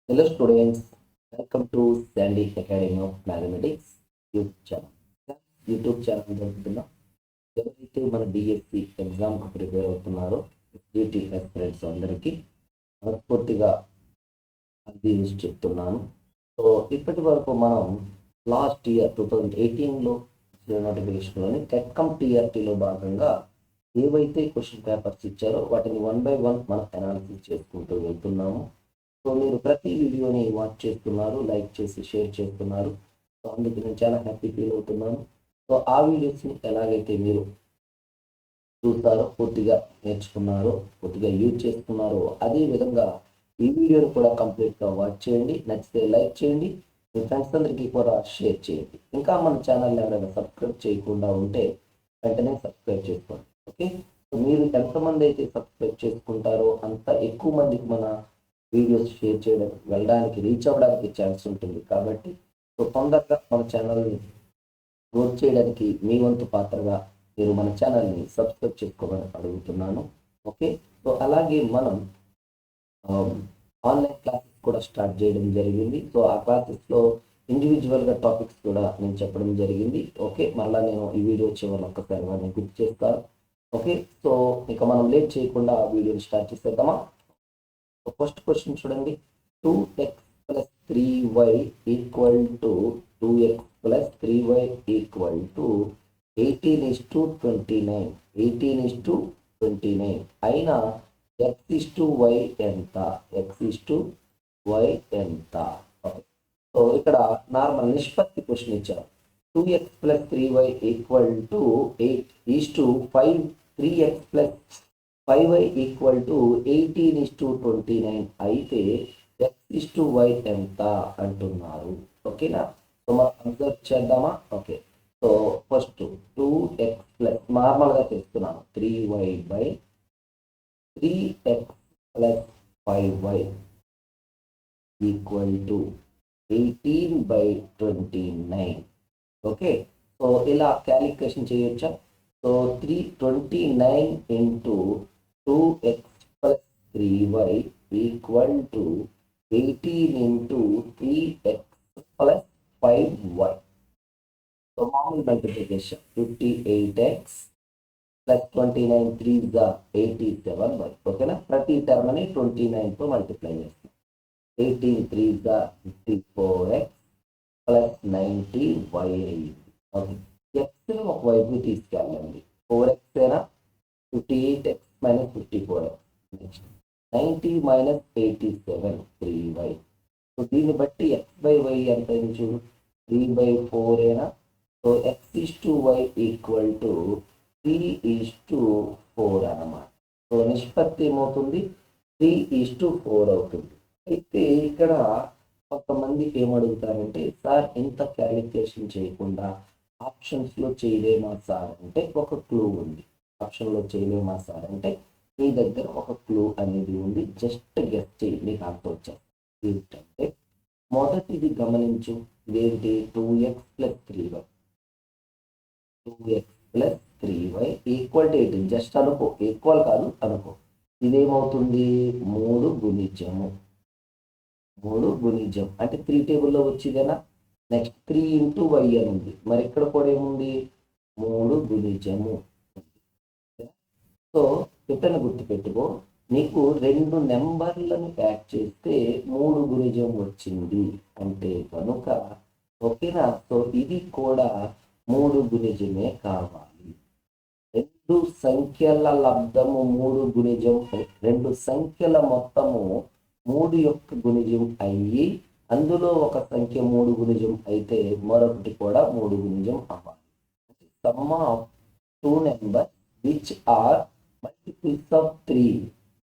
Hello students, welcome to Sandy Academy of Mathematics YouTube channel. YouTube channel జరుగుతున్న ఎవరైతే మన DSC ఎగ్జామ్కి prepare అవుతున్నారో ఎస్జిటి ఫ్రెండ్స్ అందరికీ మనస్ఫూర్తిగా అది చెప్తున్నాను. సో ఇప్పటి వరకు మనం లాస్ట్ ఇయర్ 2018లో నోటిఫికేషన్లోని టెక్కమ్ టీఆర్టీలో భాగంగా ఏవైతే క్వశ్చన్ పేపర్స్ ఇచ్చారో వాటిని 1 by 1 మనం అనాలిసిస్ చేసుకుంటూ వెళ్తున్నాము. సో మీరు ప్రతి వీడియోని వాచ్ చేస్తున్నారు, లైక్ చేసి షేర్ చేస్తున్నారు. సో అందుకు నేను చాలా హ్యాపీ ఫీల్ అవుతున్నాను. సో ఆ వీడియోస్ని ఎలాగైతే మీరు చూస్తారో, పూర్తిగా నేర్చుకున్నారో, పూర్తిగా యూజ్ చేసుకున్నారో, అదే విధంగా ఈ వీడియోని కూడా కంప్లీట్గా వాచ్ చేయండి. నచ్చితే లైక్ చేయండి, మీ ఫ్రెండ్స్ అందరికీ కూడా షేర్ చేయండి. ఇంకా మన ఛానల్ని ఎవరైనా సబ్స్క్రైబ్ చేయకుండా ఉంటే వెంటనే సబ్స్క్రైబ్ చేసుకోండి. ఓకే, సో మీరు ఎంతమంది అయితే సబ్స్క్రైబ్ చేసుకుంటారో అంత ఎక్కువ మందికి మన వీడియోస్ షేర్ చేయడం, వెళ్ళడానికి, రీచ్ అవ్వడానికి ఛాన్స్ ఉంటుంది. కాబట్టి సో తొందరగా మన ఛానల్ని గ్రోత్ చేయడానికి మీ వంతు పాత్రగా మీరు మన ఛానల్ని సబ్స్క్రైబ్ చేసుకోవాలని అడుగుతున్నాను. ఓకే, సో అలాగే మనం ఆన్లైన్ క్లాసెస్ కూడా స్టార్ట్ చేయడం జరిగింది. సో ఆ క్లాసెస్లో ఇండివిజువల్గా టాపిక్స్ కూడా నేను చెప్పడం జరిగింది. ఓకే, మళ్ళీ నేను ఈ వీడియో చివరి ఒక్కసారి నేను గుర్తు చేస్తాను. ఓకే, సో ఇక మనం లేట్ చేయకుండా ఆ వీడియోని స్టార్ట్ చేసేద్దామా. ఫస్ట్ క్వశ్చన్ చూడండి, 2x plus 3y equal to 2x plus 3y equal to 18:29. 18:29 అయినా x/y ఎంత? x/y ఎంత? ఓకే, సో ఇక్కడ నార్మల్ నిష్పత్తి క్వశ్చన్ ఇచ్చారు. 2x plus 3y equal to 8:5, 3x plus 5y equal to 18:29 అయితే x/y ఎంత అంటున్నారు. ఓకేనా, సో మనం అబ్జర్వ్ చేద్దామా. Okay, so first 2x plus నార్మల్గా చేస్తున్నాను 3y by 3x plus 5y equal to 18/29. Okay, so ఇలా క్యాలిక్యులేషన్ చేయొచ్చా. So 329 into 2x plus 3y equal to 18 into 3x plus 5y. So మామూలు multiplication 58x plus 29 3s are 87y. ఓకేనా, ప్రతి టర్మ్ని 29తో multiply చేస్తాం. 18 3s are 54x plus 90y అయ్యింది. Okay, X ఒక వైపు తీసుకెళ్ళండి. 4x అయినా 58x minus 54x. Next 90 minus 87 3y. So దీన్ని బట్టి x/y ఎంత చూడు, 3/4 అయినా. సో x/y ఈక్వల్ టు 3:4 అన్నమాట. సో నిష్పత్తి ఏమవుతుంది, 3:4 అవుతుంది. అయితే ఇక్కడ కొంతమంది ఏమడుగుతారంటే, సార్ ఇంత క్యాలిక్యులేషన్ చేయకుండా ఆప్షన్స్లో చేయలేమా సార్ అంటే ఒక క్లూ ఉంది. ఆప్షన్లో చేయలేమా సార్ అంటే మీ దగ్గర ఒక క్లూ అనేది ఉంది. జస్ట్ గెస్ చేయి, మీకు ఆన్సర్ వచ్చేస్తుంది. ఏంటంటే మొదటిది గమనించు, ఇదేంటి 2x plus 3y. 2x plus 3y equal to 18. Just అనుకో, ఈక్వల్ కాదు అనుకో. ఇదేమవుతుంది, 3 గుణిజము. 3 గుణిజం అంటే 3 టేబుల్లో వచ్చిదేనా. నెక్స్ట్ 3 into y అని ఉంది. మరి ఇక్కడ కూడా ఏముంది, 3 గుణిజము. సో ఎప్పుడైనా గుర్తుపెట్టుకో, నీకు 2 నెంబర్లను యాడ్ చేస్తే 3 గుణిజం వచ్చింది అంటే కనుక, ఓకేనా. సో ఇది కూడా 3 గుణిజమే కావాలి. 2 సంఖ్యల లబ్ధము 3 గుణిజం, 2 సంఖ్యల మొత్తము 3 యొక్క గుణిజం అయ్యి అందులో ఒక సంఖ్య 3 గుణిజం అయితే మరొకటి కూడా 3 గుణిజం అవ్వాలి. Sum of 2 numbers which are multiples of 3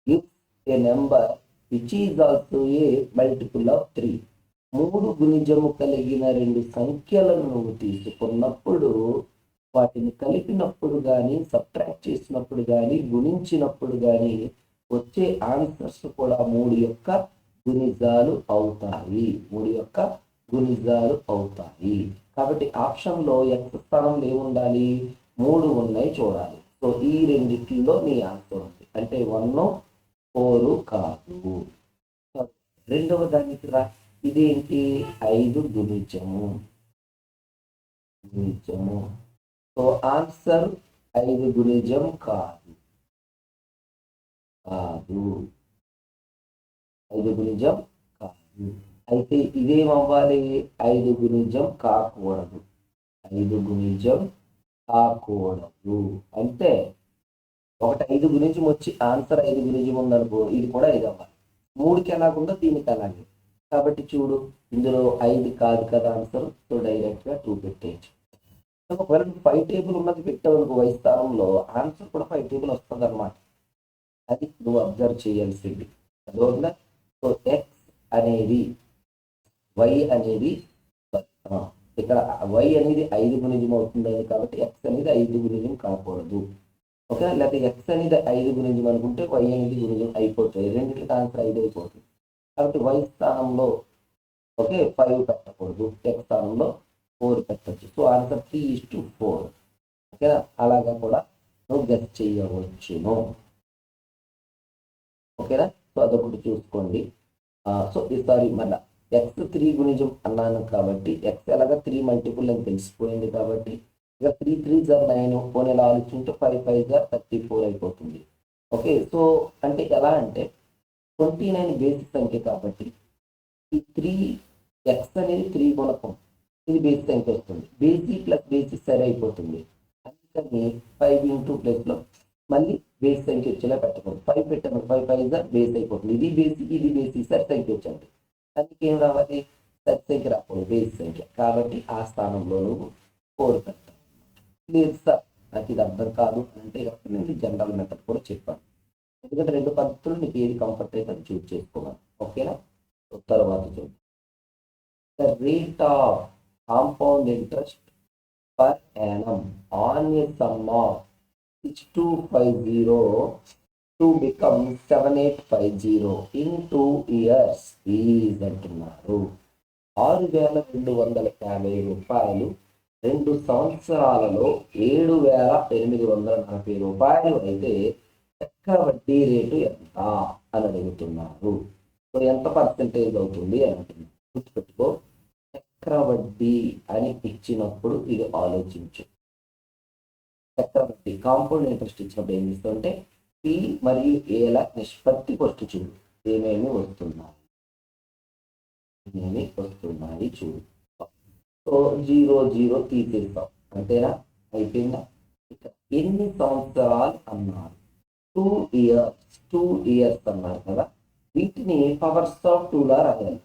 gives a number which is also a multiple of 3. 3 గుణిజము కలిగిన 2 సంఖ్యలను నువ్వు తీసుకున్నప్పుడు వాటిని కలిపినప్పుడు కానీ, సబ్ట్రాక్ట్ చేసినప్పుడు కానీ, గుణించినప్పుడు కానీ వచ్చే ఆన్సర్స్ కూడా 3 యొక్క గుణిజాలు అవుతాయి. 3 యొక్క గుణిజాలు అవుతాయి. కాబట్టి ఆప్షన్లో x స్థానంలో ఏముండాలి, 3 ఉన్నాయి చూడాలి. సో ఈ రెండిట్లో నీ ఆన్సర్ ఉంది. అంటే 1 4 కాదు. రెండవ దానికి రా. ఇదేంటి 5 గుణిజము. సో ఆన్సర్ 5 గుణిజం కాదు. 5 గుణిజం కాదు. అయితే ఇదేమవ్వాలి? 5 గుణిజం కాకూడదు. 5 గుణిజం కాకూడదు అంటే ఒకటి 5 గుణిజం వచ్చి ఆన్సర్ 5 గుణిజం ఉందనుకో, ఇది కూడా 5 అవ్వాలి. 3కి ఎలాగుందో దీనికి అలాగే. కాబట్టి చూడు, ఇందులో 5 కాదు కదా ఆన్సర్. సో డైరెక్ట్గా 2 పెట్టేయచ్చు. ఒకవేళ 5 టేబుల్ ఉన్నది పెట్టావు అనుకో y స్థానంలో, ఆన్సర్ కూడా 5 టేబుల్ వస్తుంది అనమాట. అది నువ్వు అబ్జర్వ్ చేయాల్సింది. అదోందా? సో ఎక్స్ అనేది y అనేది ఇక్కడ y అనేది 5 గుణిజం అవుతుంది కాబట్టి ఎక్స్ అనేది 5 గుణిజం కాకూడదు. ఓకే, లేకపోతే ఎక్స్ అనేది 5 గుణిజం అనుకుంటే y అనేది గుణిజం అయిపోతుంది. రెండింటికి ఆన్సర్ 5 అయిపోతుంది. కాబట్టి y స్థానంలో 5 పెట్టకూడదు, ఎక్స్ స్థానంలో 4 పెట్టచ్చు. So answer 3:4. ఓకేనా? అలాగా కూడా నువ్వు గెస్ చేయవచ్చును. ఓకేనా? సో అదొకటి చూసుకోండి. సో ఈసారి మళ్ళీ ఎక్స్ 3 గుణిజం అన్నాను కాబట్టి ఎక్స్ ఎలాగా 3 మల్టిపుల్ అని తెలిసిపోయింది కాబట్టి ఇక 3 3 9 పోనీ ఎలా ఆలోచింటే 5 5 34 అయిపోతుంది. ఓకే, సో అంటే ఎలా అంటే 29 బేసి సంఖ్య కాబట్టి ఈ 3 ఎక్స్ అనేది 3 గుణకం, ఇది బేసి సంఖ్య వస్తుంది. బేసి ప్లస్ బేసి సరే అయిపోతుంది. అందుకని 5 ఇంటూ ప్లస్లో మళ్ళీ బేసి సంఖ్య వచ్చేలా పెట్టకూడదు. 5 పెట్టాము, 5 5 బేస్ అయిపోతుంది. ఇది బేసి సరి సంఖ్య వచ్చింది. దానికి ఏం రావాలి? సరి సంఖ్య రాకూడదు, బేసి సంఖ్య. కాబట్టి ఆ స్థానంలో నువ్వు 4 పెట్టాలి. లేదు సార్ నాకు ఇది అర్థం కాదు అంటే నేను జనరల్ మెథడ్ కూడా చెప్పాను. ఎందుకంటే 2 పద్ధతులు నీకు ఏది కంఫర్ట్ అయితే అది చూస్ చేసుకోవాలి. ఓకేనా? తర్వాత చూద్దాం. The rate of compound interest per annum on a some of 6250 to become 7850 in 2 years is అంటున్నారు. 6,250 రూపాయలు 2 సంవత్సరాలలో 7,840 రూపాయలు అయితే చక్ర వడ్డీ రేటు ఎంత అని అడుగుతున్నారు. సో ఎంత పర్సెంటేజ్ అవుతుంది అని అంటున్నారు. గుర్తుపెట్టుకో, చక్ర వడ్డీ అని ఇచ్చినప్పుడు ఇది ఆలోచించు. చక్ర వడ్డీ కాంపౌండ్ ఇంట్రెస్ట్ ఇచ్చినప్పుడు ఏం చేస్తుంటే పి మరియు ఏల నిష్పత్తి ఫస్ట్ చూడు, ఏమేమి వస్తున్నాయి చూడు. సో 0 0 తీసేస్తాం, అంతేనా? అయిపోయిందా? ఇక్కడ ఎన్ని సంవత్సరాలు అన్నారు? 2 ఇయర్స్ అన్నారు కదా. వీటిని పవర్స్ ఆఫ్ 2లా రాయాలి.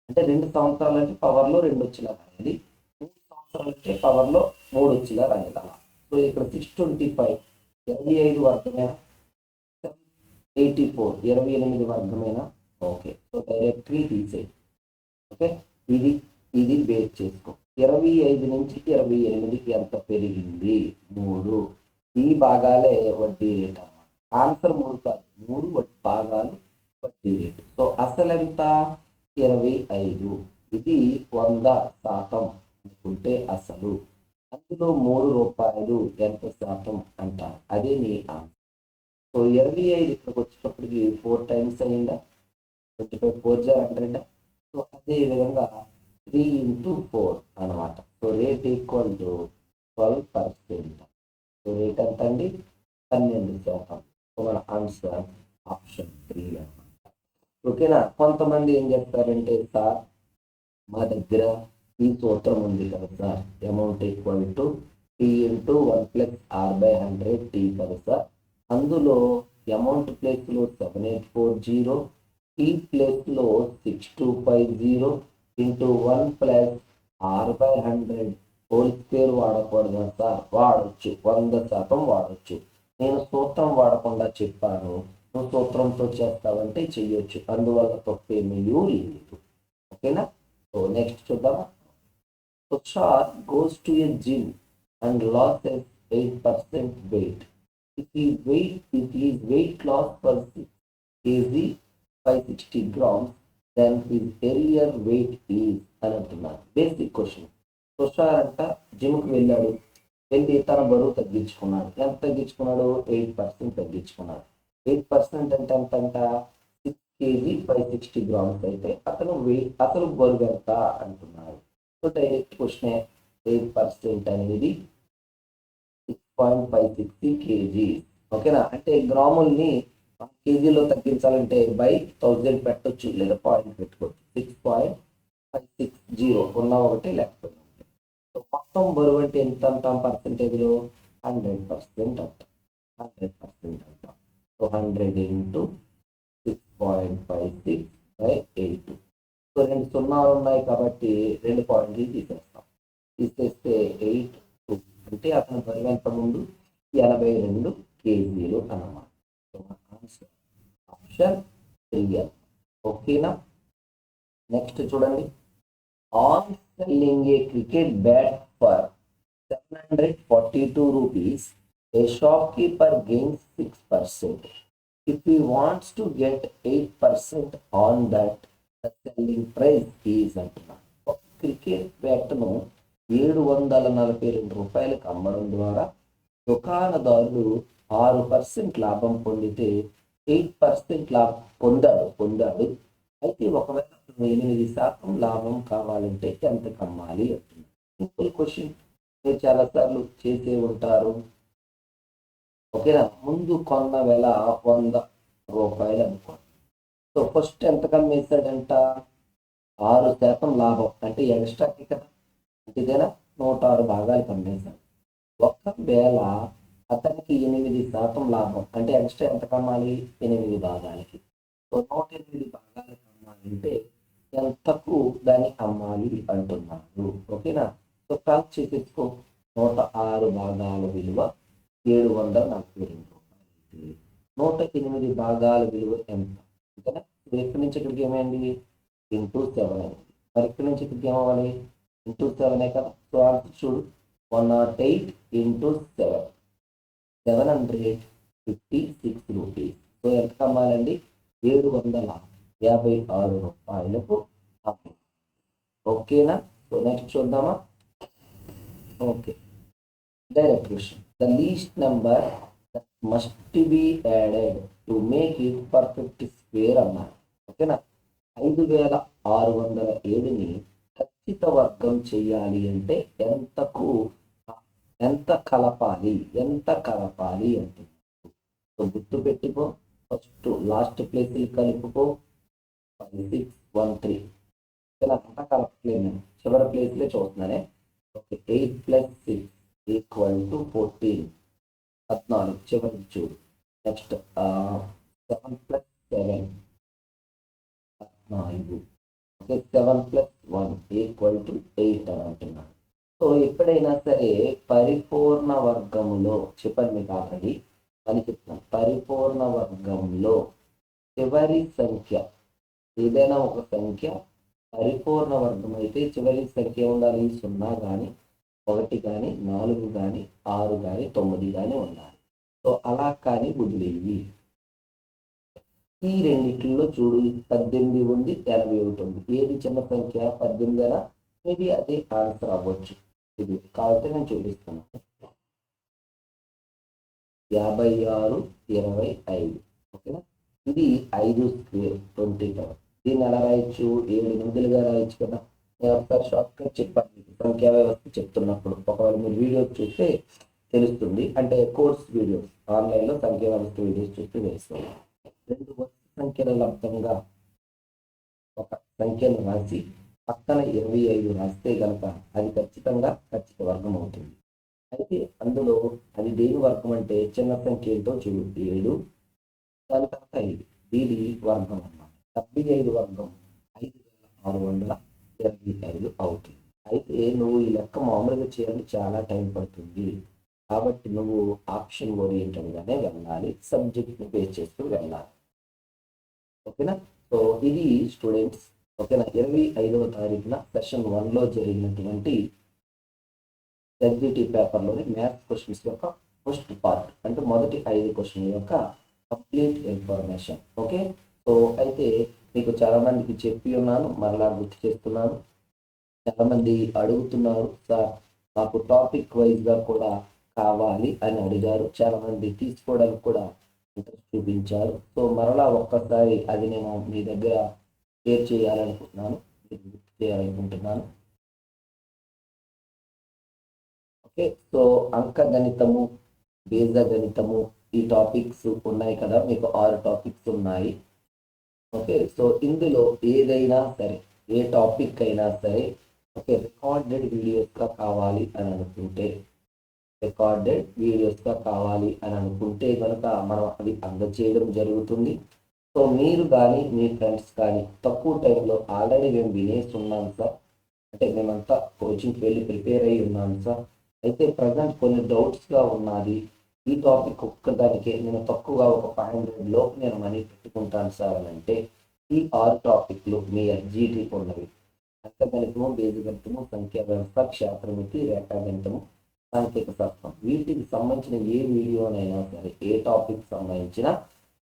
అంటే 2 సంవత్సరాలు అంటే పవర్లో 2 వచ్చేలా రాయాలి, 3 సంవత్సరాలు అంటే పవర్లో 3 వచ్చేలా రాయాలి. అలా. సో ఇక్కడ 625 25 వర్గమేనా? 84 28 వర్గమేనా? ఓకే, సో డైరెక్ట్లీ తీసేయి. ఓకే, ఇది బేస్ చేసుకో. 25 నుంచి 28కి ఎంత పెరిగింది? 3. ఈ భాగాలే వడ్డీ రేట్ అన్నమాట. ఆన్సర్ 3 కాదు, 3 భాగాలు వడ్డీ రేటు. సో అసలు ఎంత? 25. ఇది 100% అనుకుంటే అసలు అందులో 3 రూపాయలు ఎంత శాతం అంటారు. అదే నీ ఆన్సర్. సో 25 ఇక్కడికి వచ్చేటప్పటికి 4 టైమ్స్ అయిందా? 25 4 100. సో అదే విధంగా 3 into 4 అనమాట. So rate equal to 12%. So rate ఎంత అండి? 12%. సో మన ఆన్సర్ ఆప్షన్ 3 అనమాట. ఓకేనా? కొంతమంది ఏం చెప్తారంటే, సార్ మా దగ్గర ఈ సూత్రం ఉంది కదా sir, amount equal to T into 1 plus R/100 T కదా సార్. అందులో అమౌంట్ ప్లేస్లో 7840, T ప్లేస్లో 6250 into 1 plus R/100 whole square వాడకూడదు సార్. వాడచ్చు, 100% వాడచ్చు. నేను సూత్రం వాడకుండా చెప్పాను, నువ్వు సూత్రంతో చేస్తావంటే చెయ్యొచ్చు, అందువల్ల తప్పేమీ లేదు. ఓకేనా? సో నెక్స్ట్ చూద్దామా. Tushar goes to a gym and loses 8% weight. If his weight loss for 6 kg by 60 grams, then his earlier weight is అని అంటున్నారు. Basic question. తుషార్ అంట జిమ్కి వెళ్ళాడు, వెళ్ళి తన బరువు తగ్గించుకున్నాడు. ఎంత తగ్గించుకున్నాడు? 8% తగ్గించుకున్నాడు. 8% అంటే ఎంత అంట? 6 కేజీ 560 గ్రామ్స్ అయితే అతను బరువు ఎంత అంటున్నారు. సో డైరెక్ట్ క్వశ్చన్ 8% అనేది 6.560 కేజీ. ఓకేనా, అంటే గ్రాముల్ని కేజీలో తగ్గించాలంటే బై 1000 పెట్టొచ్చు లేదా పాయింట్ పెట్టుకోవచ్చు. 6.560 ఉన్న ఒకటి లేకపోతే మొత్తం బరువు అంటే ఎంత అంటాం పర్సెంటేజ్లో? 100% అంటాం. 100% అంటాం. So 100 into 6.56/8. సో 2 సున్నాలు ఉన్నాయి కాబట్టి 2 పాయింట్లు తీసేస్తాం. తీసేస్తే 8 అంటే అతని బరువు ఎంత ముందు 82 కేజీలు అన్నమాట. So answer option 3. ఓకేనా, నెక్స్ట్ చూడండి. On selling a cricket bat for 742 rupees, a shopkeeper gains 6%. If he wants to get 8% on that, the selling price is అంటున్నాడు. ఒక క్రికెట్ బ్యాట్ను 742 రూపాయలకు అమ్మడం ద్వారా దుకాణదారుడు 6% లాభం పొందితే 8% లాభం పొందాడు. అయితే ఒకవేళ 8% లాభం కావాలంటే ఎంత కమ్మాలి అంటున్నారు. సింపుల్ క్వశ్చన్, మీరు చాలాసార్లు చేసే ఉంటారు. ఓకేనా, ముందు కొన్న వెల 100 రూపాయలు అనుకోండి. సో ఫస్ట్ ఎంత కమ్మేశాడంట? 6% లాభం అంటే ఎక్స్ట్రాకి కదా, ఇదేనా 106 భాగాలు కమ్మేశాడు. ఒకవేళ అతనికి 8% లాభం అంటే ఎక్స్ట్రా ఎంత కమ్మాలి? 8 భాగాలకి. సో 108 భాగాలు కమ్మాలంటే ఎంతకు దాన్ని అమ్మాలి అంటున్నాడు. ఓకేనా, సో కాల్ చేసేసుకో. 106 భాగాల విలువ 742 రూపాయలు. 108 భాగాల విలువ ఎంత? ఓకేనా, ఎక్కడి నుంచి ఇక్కడికి ఏమైంది? ఇంటూ 7 అయింది. మరి ఇక్కడి నుంచి ఇక్కడికి ఏమవ్వాలి? ఇంటూ 7 కదా. సో ఆన్సర్ చూడు, 108 ఇంటూ 7, 756 రూపీస్. సో ఎంత కమ్మాలండి? 756 రూపాయలకు అమ్మాలి. ఓకేనా, సో నెక్స్ట్ చూద్దామా. Okay, direct question. The least number must be added to make it perfect square అన్నారు. ఓకేనా, 5607ని ఖచ్చిత వర్గం చేయాలి అంటే ఎంత కలపాలి అంటే సో గుర్తు పెట్టుకో. ఫస్ట్ లాస్ట్ ప్లేస్ కలుపుకో. 5613. ఓకేనా, అంతా కలపట్లేదు నేను, చివరి ప్లేస్లే చూస్తున్నానే. ఓకే, 8 + 6 = 14. 14 చివరి చూడు. నెక్స్ట్ 7 + 7 14. ఓకే, 7 + 1 = 8 అని అంటున్నాను. సో ఎప్పుడైనా సరే పరిపూర్ణ వర్గములో చెప్పండి, మీకు ఆల్రెడీ అని చెప్తాను. పరిపూర్ణ వర్గంలో చివరి సంఖ్య ఏదైనా ఒక సంఖ్య పరిపూర్ణ వర్గం అయితే చివరి సంఖ్య ఉండాలి 0 కానీ 1 కానీ 4 కానీ 6 కానీ 9 కానీ ఉండాలి. సో అలా కానీ వదిలేయి. ఈ రెండిట్లో చూడు, 18 ఉంది, 81 ఉంది. ఏది చిన్న సంఖ్య? 18. మేబీ అదే ఆన్సర్ అవ్వచ్చు. ఇది కాబట్టి నేను చూపిస్తున్నాను. 5625. ఓకేనా, ఇది 5 స్క్వేర్ 27. దీన్ని ఎలా రాయొచ్చు? 7 8లుగా రాయొచ్చు కదా. నేను ఒకసారి షార్ట్ కట్ చెప్పాను మీకు సంఖ్యా వ్యవస్థ చెప్తున్నప్పుడు. ఒకవేళ మీరు వీడియో చూస్తే తెలుస్తుంది. అంటే కోర్స్ వీడియోస్ ఆన్లైన్లో సంఖ్యా వ్యవస్థ వీడియోస్ చూస్తే తెలుస్తుంది. 2 వరుస సంఖ్యల లబ్ధంగా ఒక సంఖ్యను రాసి పక్కన 25 రాస్తే కనుక అది ఖచ్చితంగా ఖచ్చిత వర్గం అవుతుంది. అయితే అందులో అది దేని వర్గం అంటే చిన్న సంఖ్య ఏంటో చూడు. 7 దాని తర్వాత 5 దీని వర్గం అన్నమాట. 75 వర్గం 5625 అవుతుంది. అయితే నువ్వు ఈ లెక్క మామూలుగా చేయాలి, చాలా టైం పడుతుంది. కాబట్టి నువ్వు ఆప్షన్ ఓరియంటెడ్గానే వెళ్ళాలి, సబ్జెక్ట్ని బేస్ చేసుకుని వెళ్ళాలి. ఓకేనా, సో ఇది స్టూడెంట్స్. ఓకేనా, 25వ తారీఖున సెషన్ 1లో జరిగినటువంటి ఎస్జిటి పేపర్లోని మ్యాథ్స్ క్వశ్చన్స్ యొక్క ఫస్ట్ పార్ట్, అంటే మొదటి 5 క్వశ్చన్ల యొక్క కంప్లీట్ ఇన్ఫర్మేషన్. ఓకే, సో అయితే మీకు చాలామందికి చెప్పి ఉన్నాను, మరలా గుర్తు చేస్తున్నాను. చాలామంది అడుగుతున్నారు, సార్ మాకు టాపిక్ వైజ్గా కూడా కావాలి అని అడిగారు. చాలామంది తీసుకోవడానికి కూడా ఇంట్రెస్ట్ చూపించారు. సో మరలా ఒక్కసారి అది నేను మీ దగ్గర షేర్ చేయాలనుకుంటున్నాను, గుర్తు చేయాలనుకుంటున్నాను. ఓకే, సో అంకగణితము, బీజగణితము ఈ టాపిక్స్ ఉన్నాయి కదా, మీకు 6 టాపిక్స్ ఉన్నాయి. ఓకే, సో ఇందులో ఏదైనా సరే, ఏ టాపిక్ అయినా సరే, ఓకే, రికార్డెడ్ వీడియోస్గా కావాలి అని అనుకుంటే, కనుక మనం అవి అందజేయడం జరుగుతుంది. సో మీరు కానీ మీ ఫ్రెండ్స్ కానీ తక్కువ టైంలో ఆల్రెడీ మేము వినేసి ఉన్నాం సార్, అంటే మేమంతా కోచింగ్కి వెళ్ళి ప్రిపేర్ అయ్యి ఉన్నాం సార్, అయితే ప్రజెంట్ కొన్ని డౌట్స్గా ఉన్నది, ఈ టాపిక్ ఒక్కదానికే నేను తక్కువగా ఒక 500 లోపు నేను మనీ పెట్టుకుంటాను సార్ అని అంటే, ఈ 6 టాపిక్లు మీ ఎస్జిటి ఉన్నవి. అంకగణితము, బీజగణితము, సంఖ్యా వ్యవస్థ, క్షేత్రమితి, రేఖాగణితము, సాంకేతిక శాస్త్రం, వీటికి సంబంధించిన ఏ వీడియోనైనా సరే, ఏ టాపిక్ సంబంధించిన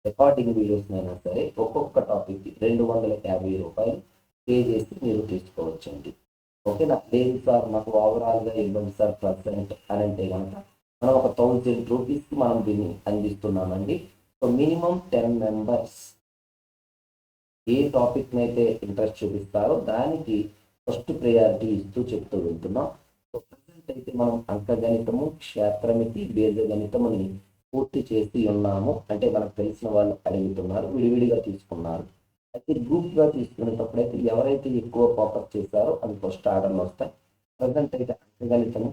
రికార్డింగ్ వీడియోస్నైనా సరే, ఒక్కొక్క టాపిక్ 250 రూపాయలు పే చేసి మీరు తీసుకోవచ్చండి. ఓకేనా? లేదు సార్ మాకు ఓవరాల్గా ఇవ్వండి సార్ ప్రజెంట్ అని అంటే కనుక మనం ఒక 1000 రూపీస్కి మనం దీన్ని అందిస్తున్నామండి. సో మినిమం 10 మెంబర్స్ ఏ టాపిక్ అయితే ఇంట్రెస్ట్ చూపిస్తారో దానికి ఫస్ట్ ప్రయారిటీ ఇస్తూ చెప్తూ వెళ్తున్నాం. సో ప్రజెంట్ అయితే మనం అంకగణితము, క్షేత్రమితి, బీజగణితముని పూర్తి చేసి ఉన్నాము. అంటే మనకు తెలిసిన వాళ్ళు అడుగుతున్నారు, విడివిడిగా తీసుకున్నారు. అయితే గ్రూప్గా తీసుకునేటప్పుడు అయితే ఎవరైతే ఎక్కువ ఫోకస్ చేశారో అవి ఫస్ట్ ఆర్డర్లో వస్తాయి. ప్రజెంట్ అయితే అంకగణితము,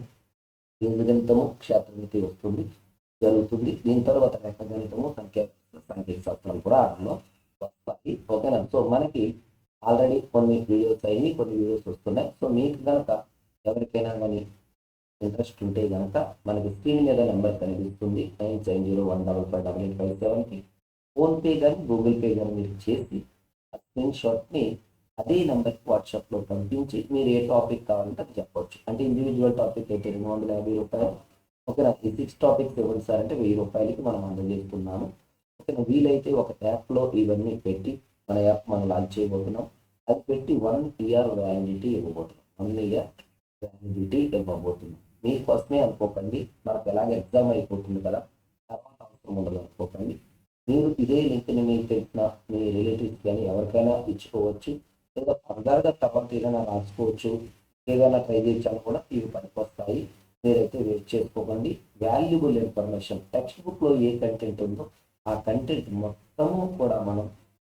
బీజగణితము, క్షేత్రమితి వస్తుంది జరుగుతుంది. దీని తర్వాత రేఖాగణితము, సాంకేతిక శాస్త్రాలు కూడా ఆర్డర్లో వస్తాయి. ఓకేనా? సో మనకి ఆల్రెడీ కొన్ని వీడియోస్ అయ్యి, కొన్ని వీడియోస్ వస్తున్నాయి. సో మీకు కనుక ఎవరికైనా కానీ ఇంట్రెస్ట్ ఉంటే కనుక మనకి స్క్రీన్ మీద నెంబర్ కనిపిస్తుంది, 9701558857కి ఫోన్పే కానీ గూగుల్ పే కానీ మీరు చేసి ఆ స్క్రీన్ షాట్ని అదే నెంబర్కి వాట్సాప్లో పంపించి మీరు ఏ టాపిక్ కావాలంటే అది చెప్పవచ్చు. అంటే ఇండివిజువల్ టాపిక్ అయితే 250 రూపాయలు. ఓకేనా? ఈ 6 టాపిక్స్ ఇవ్వండి సార్ అంటే 1000 రూపాయలకి మనం అందజేస్తున్నాము. ఓకేనా? వీలైతే ఒక యాప్లో ఇవన్నీ పెట్టి మన యాప్ మనం లాంచ్ చేయబోతున్నాం. అది పెట్టి 1 ఇయర్ వ్యాలిడిటీ ఇవ్వబోతున్నాం. 1 ఇయర్ వ్యాలిడిటీ ఇవ్వబోతున్నాం. మీకోసమే అనుకోకండి, మనకు ఎలాగ ఎగ్జామ్ అయిపోతుంది కదా, తర్వాత అవసరం ఉండదు అనుకోకండి. మీరు ఇదే లింక్ని మీకు తెలిసిన మీ రిలేటివ్స్ కానీ ఎవరికైనా ఇచ్చుకోవచ్చు, లేదా ఫర్దర్గా తర్వాత ఏదైనా రాసుకోవచ్చు, ఏదైనా ట్రై చేయించాలని కూడా ఇవి పనికొస్తాయి. మీరైతే వెయిట్ చేసుకోకండి. వాల్యుబుల్ ఇన్ఫర్మేషన్, టెక్స్ట్ బుక్లో ఏ కంటెంట్ ఉందో ఆ కంటెంట్ మొత్తము కూడా మనం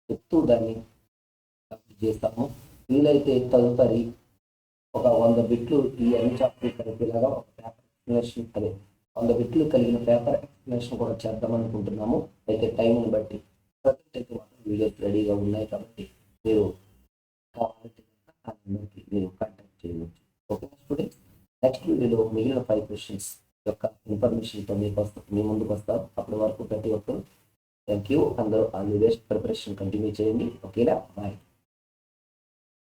చెప్తూ దాన్ని కంప్లీట్ చేస్తాము. వీలైతే తదుపరి ఒక 100 బిట్లు ఈ అన్ని చాప్టర్ కలిపేలాగా ఒక పేపర్ ఎక్స్ప్లెనేషన్, అదే 100 బిట్లు కలిగిన పేపర్ ఎక్స్ప్లెనేషన్ కూడా చేద్దాం అనుకుంటున్నాము. అయితే టైంని బట్టి ప్రజెంట్ అయితే మాత్రం వీడియోస్ రెడీగా ఉన్నాయి కాబట్టి మీరు కావాలంటే ఆ నెంబర్కి మీరు కాంటాక్ట్ చేయవచ్చు. ఓకే స్టూడెంట్స్, నెక్స్ట్ వీడియోలో మిగిలిన 5 క్వశ్చన్స్ యొక్క ఇన్ఫర్మేషన్తో మీ ముందుకు వస్తాం. అప్పటి వరకు ప్రతి ఒక్కరు థ్యాంక్ యూ. అందరూ all the best, preparation continue చేయండి. ఓకేనా? బాయ్.